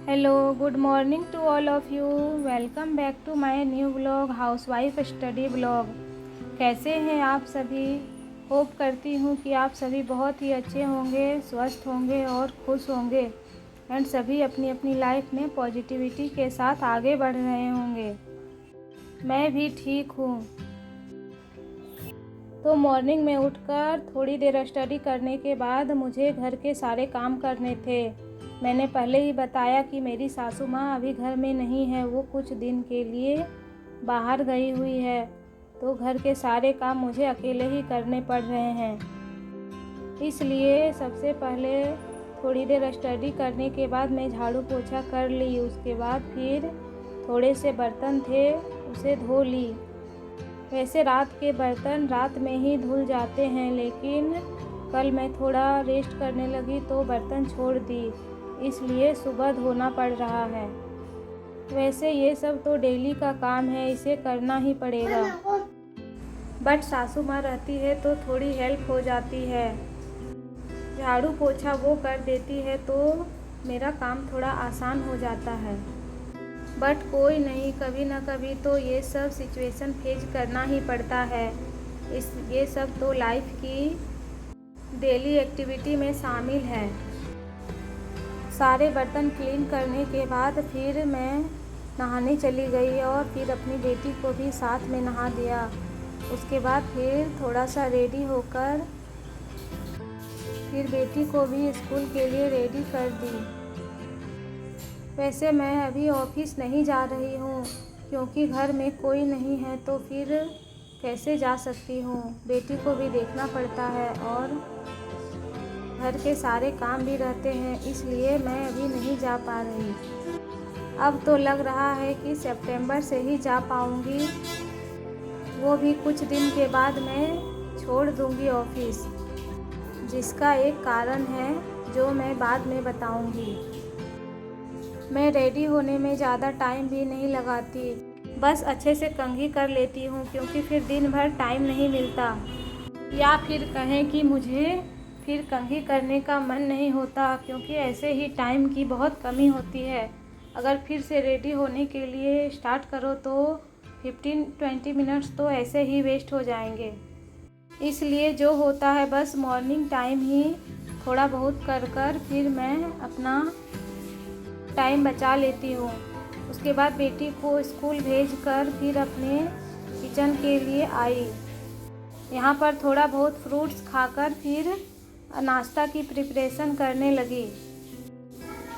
Hello, good morning to all of you. Welcome back to my new vlog, housewife study blog. कैसे हैं आप सभी? Hope करती हूँ कि आप सभी बहुत ही अच्छे होंगे, स्वस्थ होंगे और खुश होंगे एंड सभी अपनी अपनी लाइफ में पॉजिटिविटी के साथ आगे बढ़ रहे होंगे। मैं भी ठीक हूँ। तो मॉर्निंग में उठकर थोड़ी देर स्टडी करने के बाद मुझे घर के सारे काम करने थे। मैंने पहले ही बताया कि मेरी सासू माँ अभी घर में नहीं है, वो कुछ दिन के लिए बाहर गई हुई है, तो घर के सारे काम मुझे अकेले ही करने पड़ रहे हैं। इसलिए सबसे पहले थोड़ी देर स्टडी करने के बाद मैं झाड़ू पोछा कर ली। उसके बाद फिर थोड़े से बर्तन थे, उसे धो ली। वैसे रात के बर्तन रात में ही धुल जाते हैं, लेकिन कल मैं थोड़ा रेस्ट करने लगी तो बर्तन छोड़ दी, इसलिए सुबह धोना पड़ रहा है। वैसे ये सब तो डेली का काम है, इसे करना ही पड़ेगा, बट सासू माँ रहती है तो थोड़ी हेल्प हो जाती है। झाड़ू पोछा वो कर देती है तो मेरा काम थोड़ा आसान हो जाता है। बट कोई नहीं, कभी ना कभी तो ये सब सिचुएशन फेस करना ही पड़ता है। ये सब तो लाइफ की डेली एक्टिविटी में शामिल है। सारे बर्तन क्लीन करने के बाद फिर मैं नहाने चली गई और फिर अपनी बेटी को भी साथ में नहा दिया। उसके बाद फिर थोड़ा सा रेडी होकर फिर बेटी को भी स्कूल के लिए रेडी कर दी। वैसे मैं अभी ऑफिस नहीं जा रही हूँ, क्योंकि घर में कोई नहीं है, तो फिर कैसे जा सकती हूँ। बेटी को भी देखना पड़ता है और घर के सारे काम भी रहते हैं, इसलिए मैं अभी नहीं जा पा रही। अब तो लग रहा है कि सितंबर से ही जा पाऊँगी, वो भी कुछ दिन के बाद मैं छोड़ दूँगी ऑफिस, जिसका एक कारण है जो मैं बाद में बताऊँगी। मैं रेडी होने में ज़्यादा टाइम भी नहीं लगाती, बस अच्छे से कंघी कर लेती हूँ, क्योंकि फिर दिन भर टाइम नहीं मिलता, या फिर कहें कि मुझे फिर कंघी करने का मन नहीं होता, क्योंकि ऐसे ही टाइम की बहुत कमी होती है। अगर फिर से रेडी होने के लिए स्टार्ट करो तो 15-20 मिनट्स तो ऐसे ही वेस्ट हो जाएंगे। इसलिए जो होता है बस मॉर्निंग टाइम ही थोड़ा बहुत कर फिर मैं अपना टाइम बचा लेती हूँ। उसके बाद बेटी को स्कूल भेजकर फिर अपने किचन के लिए आई। यहाँ पर थोड़ा बहुत फ्रूट्स खाकर फिर नाश्ता की प्रिपरेशन करने लगी।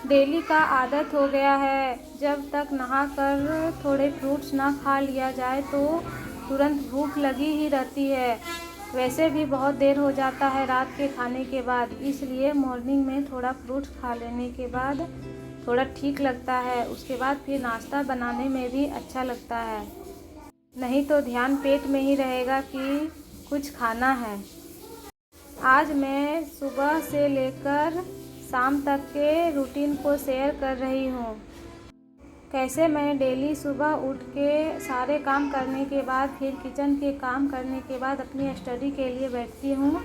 डेली का आदत हो गया है, जब तक नहाकर थोड़े फ्रूट्स ना खा लिया जाए तो तुरंत भूख लगी ही रहती है। वैसे भी बहुत देर हो जाता है रात के खाने के बाद, इसलिए मॉर्निंग में थोड़ा फ्रूट्स खा लेने के बाद थोड़ा ठीक लगता है। उसके बाद फिर नाश्ता बनाने में भी अच्छा लगता है, नहीं तो ध्यान पेट में ही रहेगा कि कुछ खाना है। आज मैं सुबह से लेकर शाम तक के रूटीन को शेयर कर रही हूँ। कैसे मैं डेली सुबह उठ के सारे काम करने के बाद फिर किचन के काम करने के बाद अपनी स्टडी के लिए बैठती हूँ।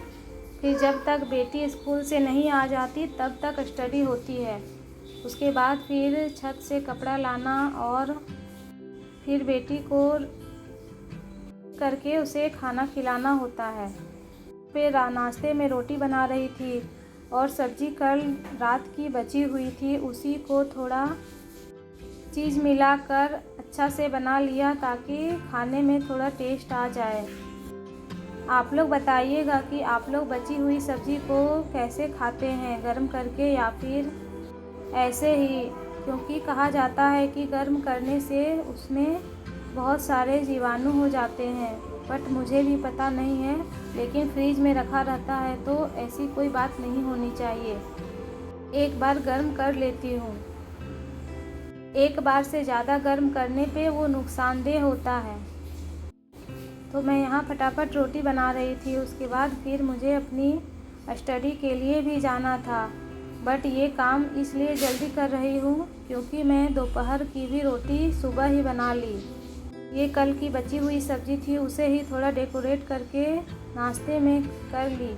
फिर जब तक बेटी स्कूल से नहीं आ जाती तब तक स्टडी होती है। उसके बाद फिर छत से कपड़ा लाना और फिर बेटी को करके उसे खाना खिलाना होता है। फिर नाश्ते में रोटी बना रही थी और सब्जी कल रात की बची हुई थी, उसी को थोड़ा चीज़ मिलाकर अच्छा से बना लिया ताकि खाने में थोड़ा टेस्ट आ जाए। आप लोग बताइएगा कि आप लोग बची हुई सब्ज़ी को कैसे खाते हैं, गर्म करके या फिर ऐसे ही, क्योंकि कहा जाता है कि गर्म करने से उसमें बहुत सारे जीवाणु हो जाते हैं, बट मुझे भी पता नहीं है, लेकिन फ्रीज में रखा रहता है तो ऐसी कोई बात नहीं होनी चाहिए। एक बार गर्म कर लेती हूँ, एक बार से ज़्यादा गर्म करने पे वो नुकसानदेह होता है। तो मैं यहाँ फटाफट रोटी बना रही थी। उसके बाद फिर मुझे अपनी स्टडी के लिए भी जाना था, बट ये काम इसलिए जल्दी कर रही हूँ क्योंकि मैं दोपहर की भी रोटी सुबह ही बना ली। ये कल की बची हुई सब्ज़ी थी, उसे ही थोड़ा डेकोरेट करके नाश्ते में कर ली।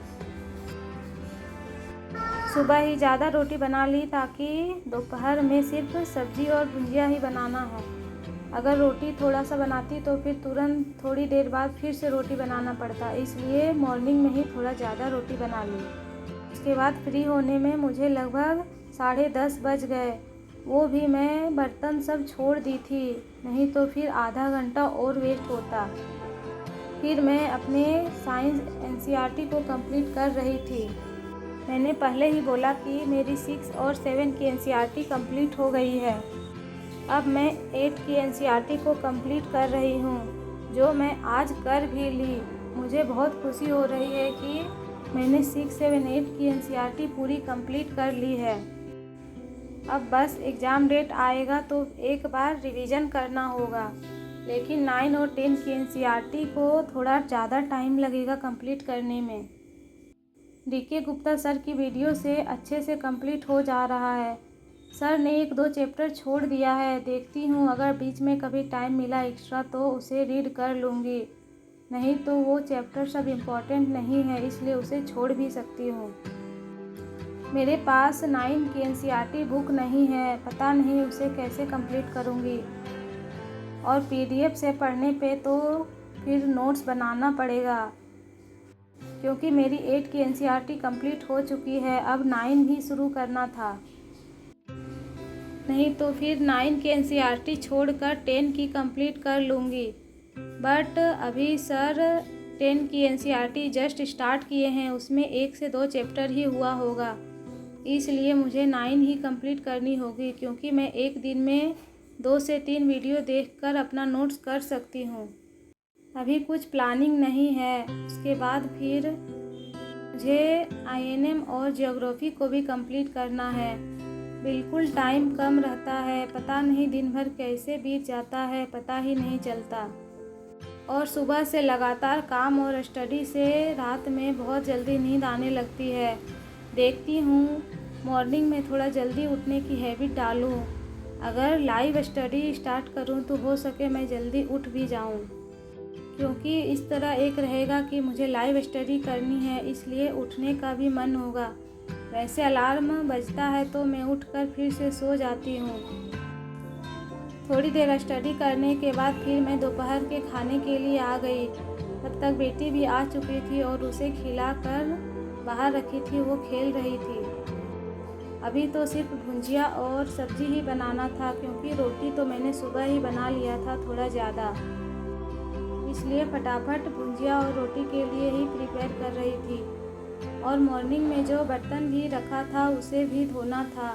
सुबह ही ज़्यादा रोटी बना ली ताकि दोपहर में सिर्फ सब्ज़ी और भुंजिया ही बनाना है। अगर रोटी थोड़ा सा बनाती तो फिर तुरंत थोड़ी देर बाद फिर से रोटी बनाना पड़ता, इसलिए मॉर्निंग में ही थोड़ा ज़्यादा रोटी बना ली। उसके बाद फ्री होने में मुझे लगभग 10:30 बज गए। वो भी मैं बर्तन सब छोड़ दी थी, नहीं तो फिर आधा घंटा और वेस्ट होता। फिर मैं अपने साइंस एनसीईआरटी को कंप्लीट कर रही थी। मैंने पहले ही बोला कि मेरी 6 और 7 की एनसीईआरटी कंप्लीट हो गई है। अब मैं 8 की एनसीईआरटी को कंप्लीट कर रही हूँ, जो मैं आज कर भी ली। मुझे बहुत खुशी हो रही है कि मैंने 6, 7, 8 की एनसीईआरटी पूरी कंप्लीट कर ली है। अब बस एग्ज़ाम डेट आएगा तो एक बार रिवीजन करना होगा, लेकिन 9 और 10 की एनसीईआरटी को थोड़ा ज़्यादा टाइम लगेगा कंप्लीट करने में। डीके गुप्ता सर की वीडियो से अच्छे से कंप्लीट हो जा रहा है। सर ने 1-2 चैप्टर छोड़ दिया है, देखती हूँ अगर बीच में कभी टाइम मिला एक्स्ट्रा तो उसे रीड कर लूँगी, नहीं तो वो चैप्टर सब इम्पोर्टेंट नहीं है, इसलिए उसे छोड़ भी सकती हूँ। मेरे पास 9 की एनसीईआरटी बुक नहीं है, पता नहीं उसे कैसे कंप्लीट करूँगी। और पीडीएफ से पढ़ने पे तो फिर नोट्स बनाना पड़ेगा, क्योंकि मेरी 8 की एनसीईआरटी कंप्लीट हो चुकी है। अब 9 ही शुरू करना था, नहीं तो फिर 9 की एनसीईआरटी छोड़कर 10 की कंप्लीट कर लूँगी। बट अभी सर 10 की एनसीईआरटी जस्ट स्टार्ट किए हैं, उसमें 1 से 2 चैप्टर ही हुआ होगा, इसलिए मुझे 9 ही कंप्लीट करनी होगी, क्योंकि मैं एक दिन में 2 से 3 वीडियो देखकर अपना नोट्स कर सकती हूँ। अभी कुछ प्लानिंग नहीं है। उसके बाद फिर मुझे आईएनएम और ज्योग्राफी को भी कंप्लीट करना है। बिल्कुल टाइम कम रहता है, पता नहीं दिन भर कैसे बीत जाता है, पता ही नहीं चलता। और सुबह से लगातार काम और स्टडी से रात में बहुत जल्दी नींद आने लगती है। देखती हूँ मॉर्निंग में थोड़ा जल्दी उठने की हैबिट डालूँ। अगर लाइव स्टडी स्टार्ट करूँ तो हो सके मैं जल्दी उठ भी जाऊँ, क्योंकि इस तरह एक रहेगा कि मुझे लाइव स्टडी करनी है, इसलिए उठने का भी मन होगा। वैसे अलार्म बजता है तो मैं उठकर फिर से सो जाती हूँ। थोड़ी देर स्टडी करने के बाद फिर मैं दोपहर के खाने के लिए आ गई। तब तक बेटी भी आ चुकी थी और उसे खिलाकर बाहर रखी थी, वो खेल रही थी। अभी तो सिर्फ भुंजिया और सब्जी ही बनाना था, क्योंकि रोटी तो मैंने सुबह ही बना लिया था थोड़ा ज़्यादा, इसलिए फटाफट भुंजिया और रोटी के लिए ही प्रिपेयर कर रही थी। और मॉर्निंग में जो बर्तन भी रखा था उसे भी धोना था,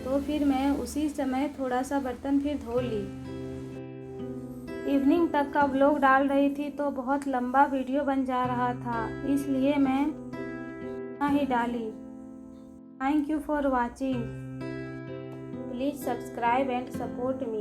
तो फिर मैं उसी समय थोड़ा सा बर्तन फिर धो ली। इवनिंग तक का व्लॉग डाल रही थी तो बहुत लंबा वीडियो बन जा रहा था, इसलिए मैं ही डाली। Thank you for watching. Please subscribe and support me.